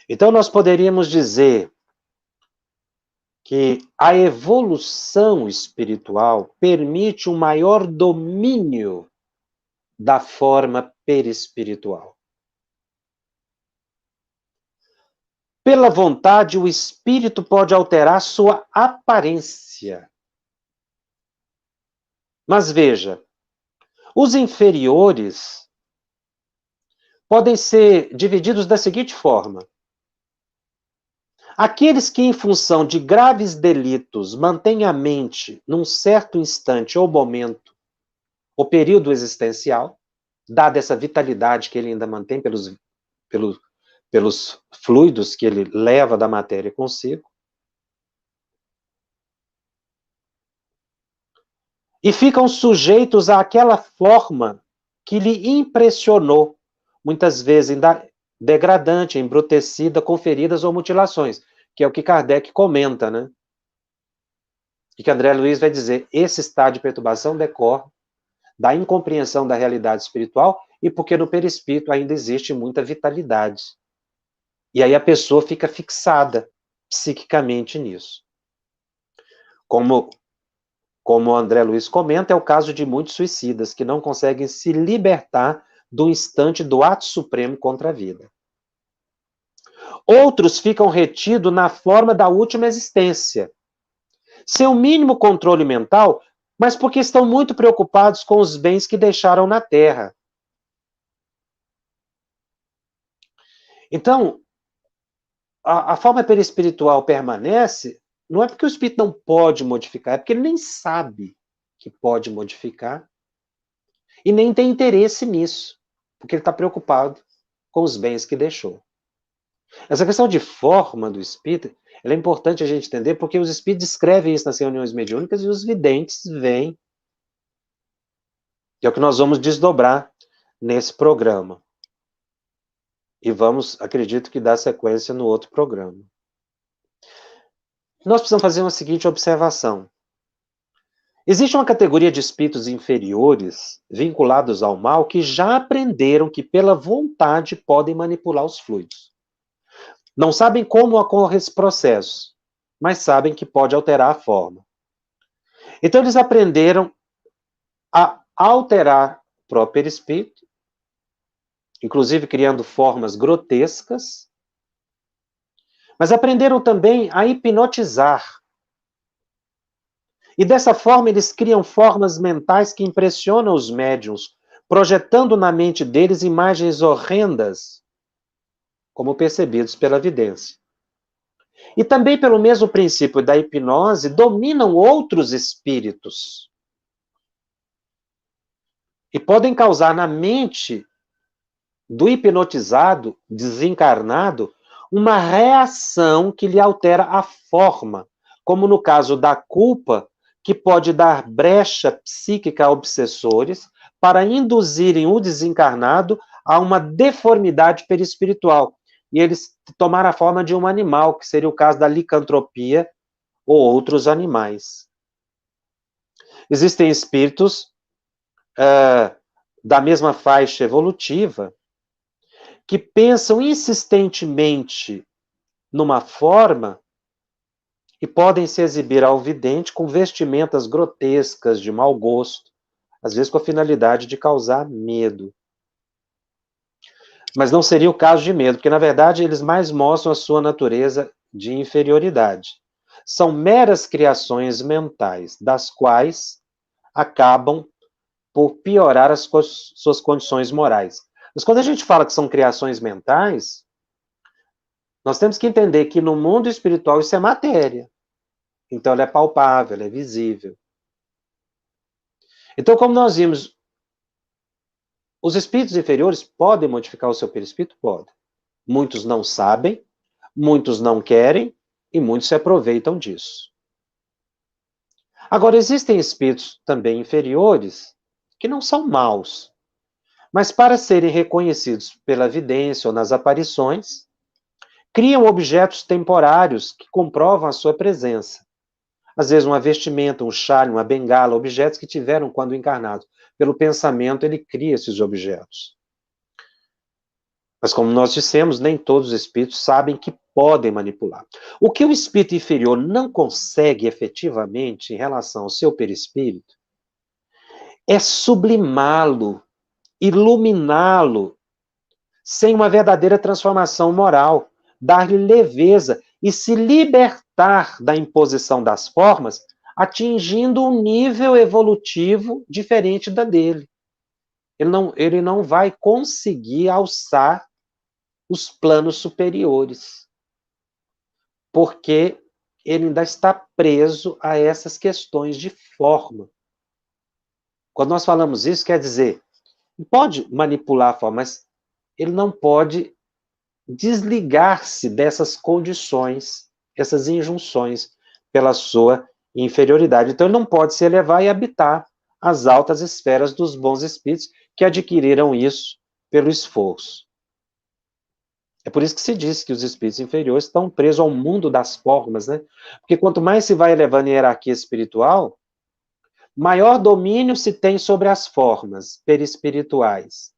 Então, nós poderíamos dizer que a evolução espiritual permite um maior domínio da forma perispiritual. Pela vontade, o espírito pode alterar sua aparência. Mas veja, os inferiores podem ser divididos da seguinte forma: aqueles que, em função de graves delitos, mantêm a mente num certo instante ou momento, ou período existencial, dada essa vitalidade que ele ainda mantém pelos fluidos que ele leva da matéria consigo, e ficam sujeitos àquela forma que lhe impressionou, muitas vezes ainda degradante, embrutecida, com feridas ou mutilações, que é o que Kardec comenta, né? E que André Luiz vai dizer: esse estado de perturbação decorre da incompreensão da realidade espiritual e porque no perispírito ainda existe muita vitalidade. E aí a pessoa fica fixada psiquicamente nisso. Como Como o André Luiz comenta, é o caso de muitos suicidas que não conseguem se libertar do instante do ato supremo contra a vida. Outros ficam retidos na forma da última existência, sem o mínimo controle mental, mas porque estão muito preocupados com os bens que deixaram na Terra. Então, a forma perispiritual permanece, não é porque o espírito não pode modificar, é porque ele nem sabe que pode modificar e nem tem interesse nisso, porque ele está preocupado com os bens que deixou. Essa questão de forma do espírito, ela é importante a gente entender, porque os espíritos descrevem isso nas reuniões mediúnicas e os videntes veem. Que é o que nós vamos desdobrar nesse programa. E vamos, acredito que dar sequência no outro programa. Nós precisamos fazer uma seguinte observação. Existe uma categoria de espíritos inferiores vinculados ao mal que já aprenderam que pela vontade podem manipular os fluidos. Não sabem como ocorre esse processo, mas sabem que pode alterar a forma. Então eles aprenderam a alterar o próprio perispírito, inclusive criando formas grotescas, mas aprenderam também a hipnotizar. E dessa forma eles criam formas mentais que impressionam os médiuns, projetando na mente deles imagens horrendas, como percebidos pela vidência. E também pelo mesmo princípio da hipnose, dominam outros espíritos. E podem causar na mente do hipnotizado, desencarnado, uma reação que lhe altera a forma, como no caso da culpa, que pode dar brecha psíquica a obsessores para induzirem o desencarnado a uma deformidade perispiritual. E eles tomaram a forma de um animal, que seria o caso da licantropia ou outros animais. Existem espíritos da mesma faixa evolutiva que pensam insistentemente numa forma e podem se exibir ao vidente com vestimentas grotescas, de mau gosto, às vezes com a finalidade de causar medo. Mas não seria o caso de medo, porque na verdade eles mais mostram a sua natureza de inferioridade. São meras criações mentais, das quais acabam por piorar as suas condições morais. Mas quando a gente fala que são criações mentais, nós temos que entender que no mundo espiritual isso é matéria. Então ela é palpável, ela é visível. Então, como nós vimos, os espíritos inferiores podem modificar o seu perispírito? Podem. Muitos não sabem, muitos não querem e muitos se aproveitam disso. Agora, existem espíritos também inferiores que não são maus, mas para serem reconhecidos pela vidência ou nas aparições, criam objetos temporários que comprovam a sua presença. Às vezes uma vestimenta, um chale, uma bengala, objetos que tiveram quando encarnados. Pelo pensamento ele cria esses objetos. Mas como nós dissemos, nem todos os espíritos sabem que podem manipular. O que o espírito inferior não consegue efetivamente em relação ao seu perispírito é sublimá-lo, iluminá-lo, sem uma verdadeira transformação moral, dar-lhe leveza e se libertar da imposição das formas, atingindo um nível evolutivo diferente da dele. Ele não vai conseguir alçar os planos superiores, porque ele ainda está preso a essas questões de forma. Quando nós falamos isso, quer dizer, ele pode manipular a forma, mas ele não pode desligar-se dessas condições, essas injunções, pela sua inferioridade. Então, ele não pode se elevar e habitar as altas esferas dos bons espíritos que adquiriram isso pelo esforço. É por isso que se diz que os espíritos inferiores estão presos ao mundo das formas, né? Porque quanto mais se vai elevando em hierarquia espiritual, maior domínio se tem sobre as formas perispirituais.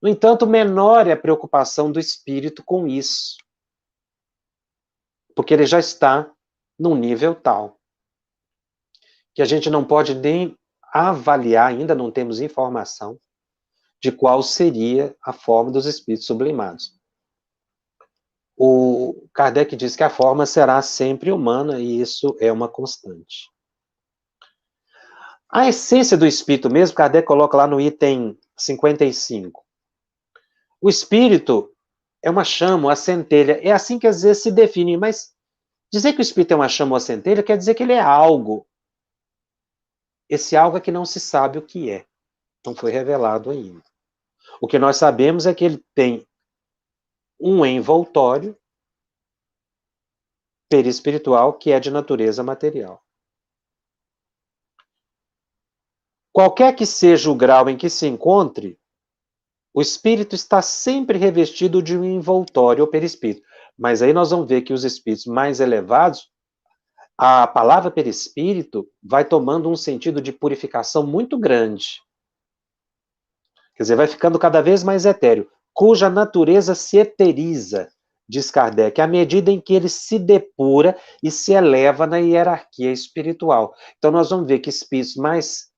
No entanto, menor é a preocupação do espírito com isso, porque ele já está num nível tal. que a gente não pode nem avaliar, ainda não temos informação de qual seria a forma dos espíritos sublimados. O Kardec diz que a forma será sempre humana, e isso é uma constante. A essência do espírito mesmo, Kardec coloca lá no item 55. O espírito é uma chama, uma centelha. É assim que às vezes se define, mas dizer que o espírito é uma chama ou uma centelha quer dizer que ele é algo. Esse algo é que não se sabe o que é. Não foi revelado ainda. O que nós sabemos é que ele tem um envoltório perispiritual que é de natureza material. Qualquer que seja o grau em que se encontre, o espírito está sempre revestido de um envoltório ou perispírito. Mas aí nós vamos ver que os espíritos mais elevados, a palavra perispírito vai tomando um sentido de purificação muito grande. Quer dizer, vai ficando cada vez mais etéreo, cuja natureza se eteriza, diz Kardec, à medida em que ele se depura e se eleva na hierarquia espiritual. Então nós vamos ver que espíritos mais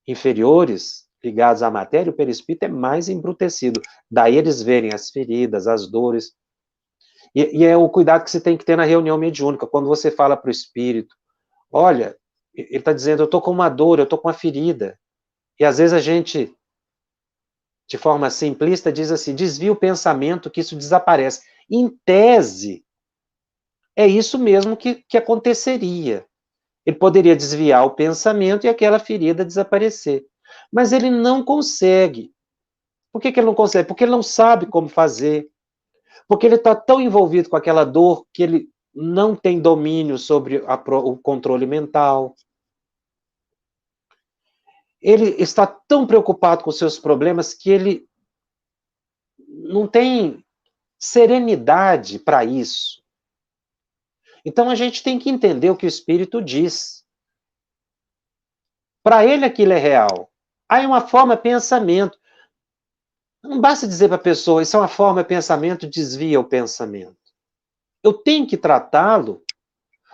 inferiores, ligados à matéria, o perispírito é mais embrutecido. Daí eles verem as feridas, as dores. E é o cuidado que você tem que ter na reunião mediúnica, quando você fala para o espírito, olha, ele está dizendo, eu estou com uma dor, eu estou com uma ferida. E às vezes a gente, de forma simplista, diz assim, desvia o pensamento que isso desaparece. Em tese, é isso mesmo que aconteceria. Ele poderia desviar o pensamento e aquela ferida desaparecer. Mas ele não consegue. Por que ele não consegue? Porque ele não sabe como fazer. Porque ele está tão envolvido com aquela dor que ele não tem domínio sobre o controle mental. Ele está tão preocupado com seus problemas que ele não tem serenidade para isso. Então a gente tem que entender o que o Espírito diz. Para ele aquilo é real. Aí uma forma é pensamento. Não basta dizer para a pessoa, isso é uma forma de pensamento, desvia o pensamento. Eu tenho que tratá-lo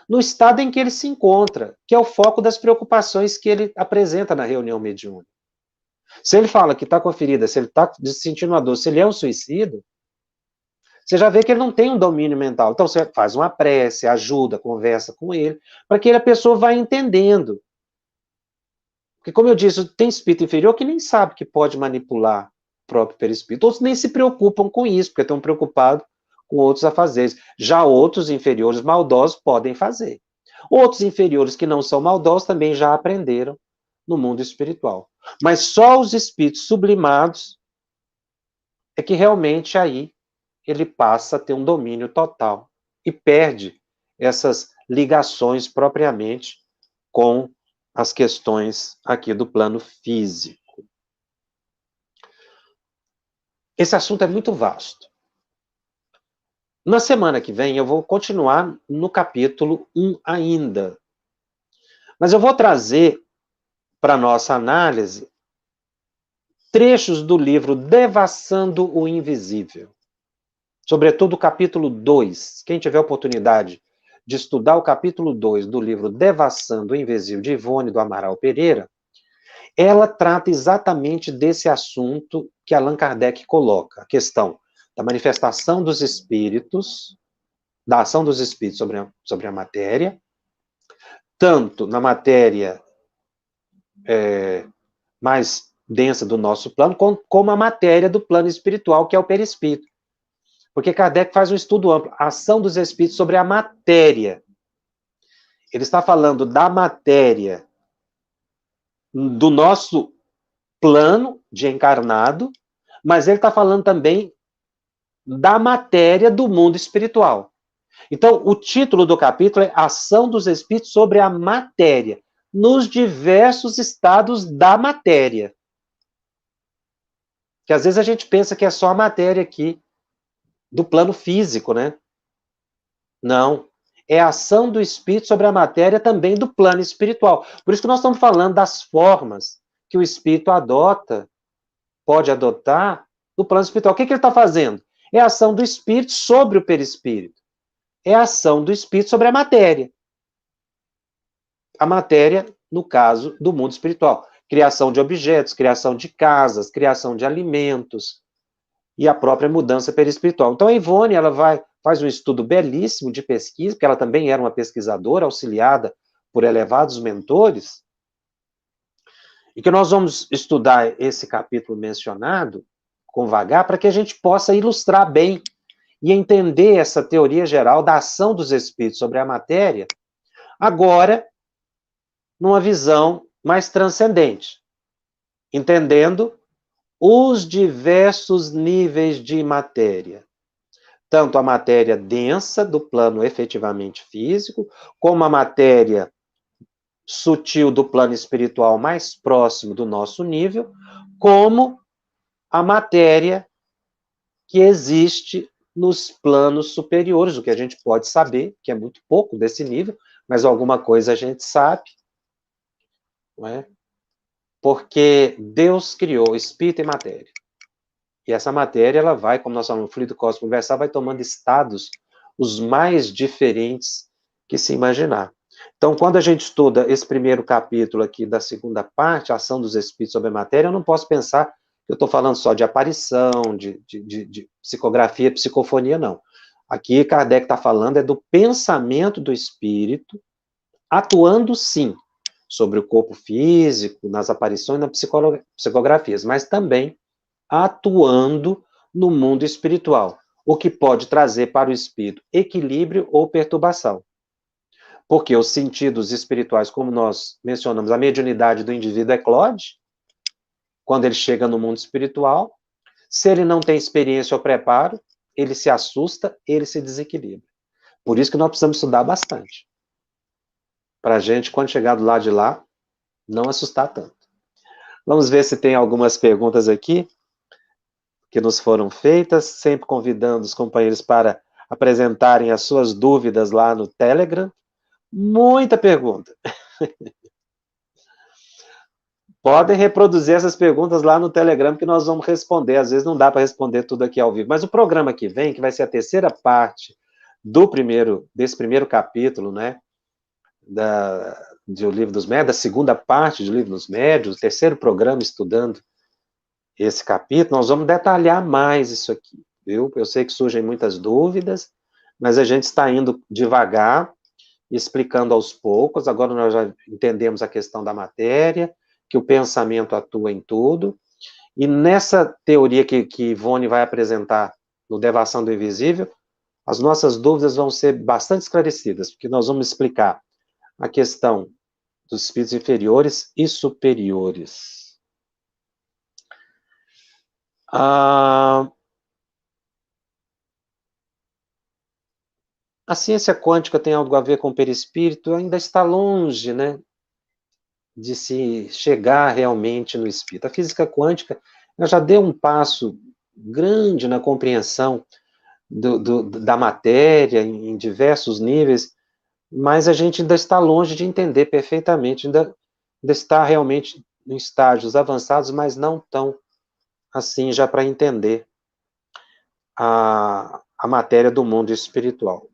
no estado em que ele se encontra, que é o foco das preocupações que ele apresenta na reunião mediúnica. Se ele fala que está com a ferida, se ele está sentindo uma dor, se ele é um suicida, você já vê que ele não tem um domínio mental. Então você faz uma prece, ajuda, conversa com ele, para que a pessoa vá entendendo. Porque, como eu disse, tem espírito inferior que nem sabe que pode manipular o próprio perispírito. Outros nem se preocupam com isso, porque estão preocupados com outros afazeres. Já outros inferiores maldosos podem fazer. Outros inferiores que não são maldosos também já aprenderam no mundo espiritual. Mas só os espíritos sublimados é que realmente aí ele passa a ter um domínio total e perde essas ligações propriamente com as questões aqui do plano físico. Esse assunto é muito vasto. Na semana que vem eu vou continuar no capítulo 1 ainda. Mas eu vou trazer para nossa análise trechos do livro Devassando o Invisível. Sobretudo o capítulo 2. Quem tiver oportunidade de estudar o capítulo 2 do livro Devassando o Invisível, de Ivone do Amaral Pereira, ela trata exatamente desse assunto que Allan Kardec coloca, a questão da manifestação dos espíritos, da ação dos espíritos sobre a matéria, tanto na matéria mais densa do nosso plano, como a matéria do plano espiritual, que é o perispírito. Porque Kardec faz um estudo amplo, a ação dos espíritos sobre a matéria. Ele está falando da matéria do nosso plano de encarnado, mas ele está falando também da matéria do mundo espiritual. Então, o título do capítulo é Ação dos Espíritos sobre a Matéria, nos diversos estados da matéria. Que às vezes a gente pensa que é só a matéria aqui, do plano físico, né? Não. É a ação do espírito sobre a matéria também do plano espiritual. Por isso que nós estamos falando das formas que o espírito adota, pode adotar, no plano espiritual. O que ele está fazendo? É a ação do espírito sobre o perispírito. É a ação do espírito sobre a matéria. A matéria no caso do mundo espiritual. Criação de objetos, criação de casas, criação de alimentos e a própria mudança perispiritual. Então, a Ivone, ela faz um estudo belíssimo de pesquisa, porque ela também era uma pesquisadora, auxiliada por elevados mentores, e que nós vamos estudar esse capítulo mencionado com vagar, para que a gente possa ilustrar bem e entender essa teoria geral da ação dos espíritos sobre a matéria, agora, numa visão mais transcendente, entendendo os diversos níveis de matéria. Tanto a matéria densa, do plano efetivamente físico, como a matéria sutil do plano espiritual mais próximo do nosso nível, como a matéria que existe nos planos superiores, o que a gente pode saber, que é muito pouco desse nível, mas alguma coisa a gente sabe, não é? Porque Deus criou espírito e matéria. E essa matéria, ela vai, como nós falamos no fluido cósmico universal, vai tomando estados os mais diferentes que se imaginar. Então, quando a gente estuda esse primeiro capítulo aqui da segunda parte, a ação dos espíritos sobre a matéria, eu não posso pensar que eu estou falando só de aparição, de psicografia, psicofonia, não. Aqui, Kardec está falando do pensamento do espírito, atuando, sim, sobre o corpo físico, nas aparições, nas psicografias, mas também atuando no mundo espiritual, o que pode trazer para o espírito equilíbrio ou perturbação. Porque os sentidos espirituais, como nós mencionamos, a mediunidade do indivíduo eclode quando ele chega no mundo espiritual. Se ele não tem experiência ou preparo, ele se assusta, ele se desequilibra. Por isso que nós precisamos estudar bastante. Para a gente, quando chegar do lado de lá, não assustar tanto. Vamos ver se tem algumas perguntas aqui que nos foram feitas, sempre convidando os companheiros para apresentarem as suas dúvidas lá no Telegram. Muita pergunta. Podem reproduzir essas perguntas lá no Telegram, que nós vamos responder. Às vezes não dá para responder tudo aqui ao vivo. Mas o programa que vem, que vai ser a terceira parte desse primeiro capítulo, né, do Livro dos Médios, da segunda parte do Livro dos Médios, o terceiro programa estudando esse capítulo, nós vamos detalhar mais isso aqui, viu? Eu sei que surgem muitas dúvidas, mas a gente está indo devagar, explicando aos poucos. Agora nós já entendemos a questão da matéria, que o pensamento atua em tudo, e nessa teoria que Ivone vai apresentar no Devação do Invisível, as nossas dúvidas vão ser bastante esclarecidas, porque nós vamos explicar a questão dos espíritos inferiores e superiores. A ciência quântica tem algo a ver com o perispírito? Ainda está longe, né, de se chegar realmente no espírito. A física quântica já deu um passo grande na compreensão da matéria em diversos níveis, mas a gente ainda está longe de entender perfeitamente, ainda está realmente em estágios avançados, mas não tão assim já para entender a matéria do mundo espiritual.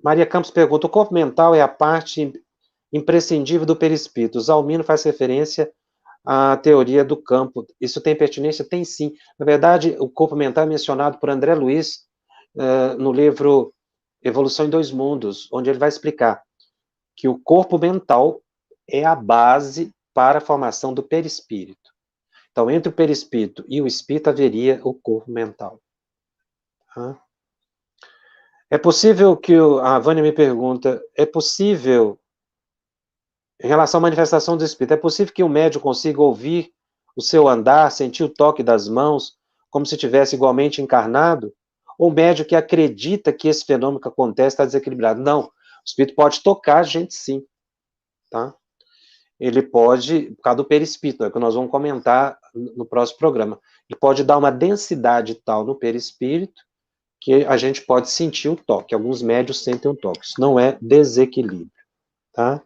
Maria Campos pergunta: o corpo mental é a parte imprescindível do perispírito. Zalmino faz referência à teoria do campo. Isso tem pertinência? Tem sim. Na verdade, o corpo mental é mencionado por André Luiz no livro Evolução em Dois Mundos, onde ele vai explicar que o corpo mental é a base para a formação do perispírito. Então, entre o perispírito e o espírito haveria o corpo mental. É possível que a Vânia me pergunta, é possível, em relação à manifestação do espírito, é possível que o médium consiga ouvir o seu andar, sentir o toque das mãos, como se tivesse igualmente encarnado? Ou o médium que acredita que esse fenômeno que acontece está desequilibrado? Não, o espírito pode tocar a gente sim, tá? Ele pode, por causa do perispírito, é o que nós vamos comentar no próximo programa, ele pode dar uma densidade tal no perispírito que a gente pode sentir o toque. Alguns médios sentem o toque. Isso não é desequilíbrio, tá?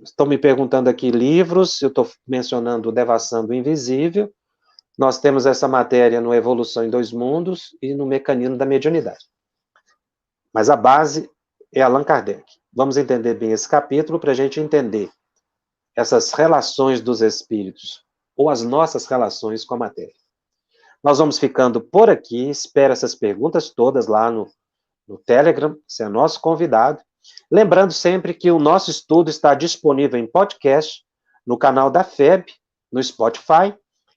Estão me perguntando aqui livros, eu estou mencionando o Devassando o Invisível. Nós temos essa matéria no Evolução em Dois Mundos e no Mecanismo da Mediunidade. Mas a base é Allan Kardec. Vamos entender bem esse capítulo para a gente entender essas relações dos espíritos, ou as nossas relações com a matéria. Nós vamos ficando por aqui, espero essas perguntas todas lá no Telegram, você é nosso convidado. Lembrando sempre que o nosso estudo está disponível em podcast, no canal da FEB, no Spotify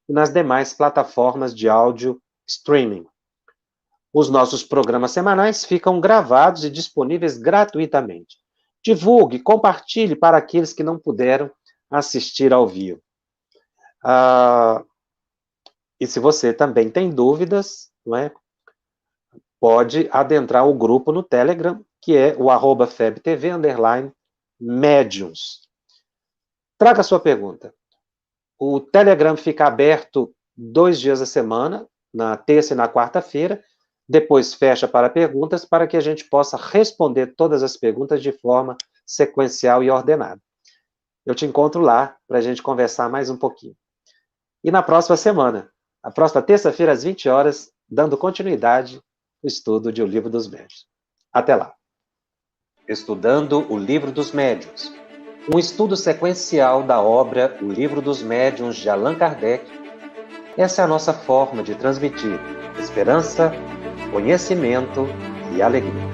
e nas demais plataformas de áudio streaming. Os nossos programas semanais ficam gravados e disponíveis gratuitamente. Divulgue, compartilhe para aqueles que não puderam assistir ao vivo. E se você também tem dúvidas, não é? Pode adentrar o grupo no Telegram, que é o @febtv_médiuns. Traga a sua pergunta. O Telegram fica aberto 2 dias a semana, na terça e na quarta-feira, depois fecha para perguntas, para que a gente possa responder todas as perguntas de forma sequencial e ordenada. Eu te encontro lá para a gente conversar mais um pouquinho. E na próxima semana, a próxima terça-feira, às 20 horas, dando continuidade ao estudo de O Livro dos Médiuns. Até lá. Estudando o Livro dos Médiuns. Um estudo sequencial da obra O Livro dos Médiuns de Allan Kardec. Essa é a nossa forma de transmitir esperança, conhecimento e alegria.